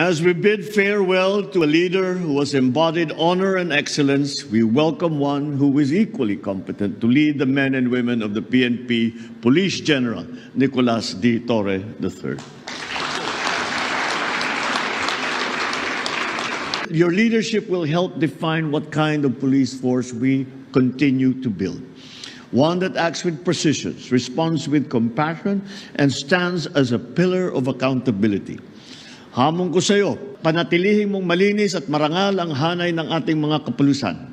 As we bid farewell to a leader who has embodied honor and excellence, we welcome one who is equally competent to lead the men and women of the PNP Police General, Nicolas D. Torre III. Your leadership will help define what kind of police force we continue to build. One that acts with precision, responds with compassion, and stands as a pillar of accountability. Hamon ko sa iyo, panatilihin mong malinis at marangal ang hanay ng ating mga kapulisan.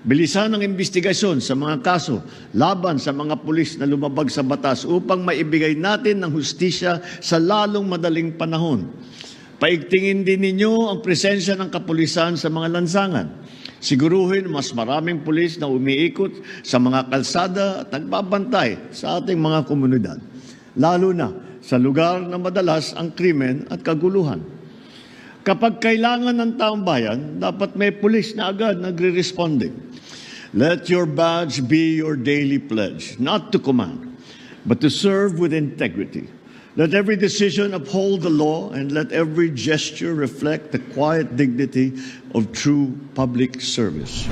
Bilisan ang investigasyon sa mga kaso laban sa mga pulis na lumabag sa batas upang maibigay natin ng hustisya sa lalong madaling panahon. Paigtingin din ninyo ang presensya ng kapulisan sa mga lansangan. Siguruhin mas maraming pulis na umiikot sa mga kalsada at nagbabantay sa ating mga komunidad, lalo na sa lugar na madalas ang krimen at kaguluhan. Kapag kailangan ng taong bayan, dapat may pulis na agad nagre-responding. Let your badge be your daily pledge, not to command, but to serve with integrity. Let every decision uphold the law, and let every gesture reflect the quiet dignity of true public service.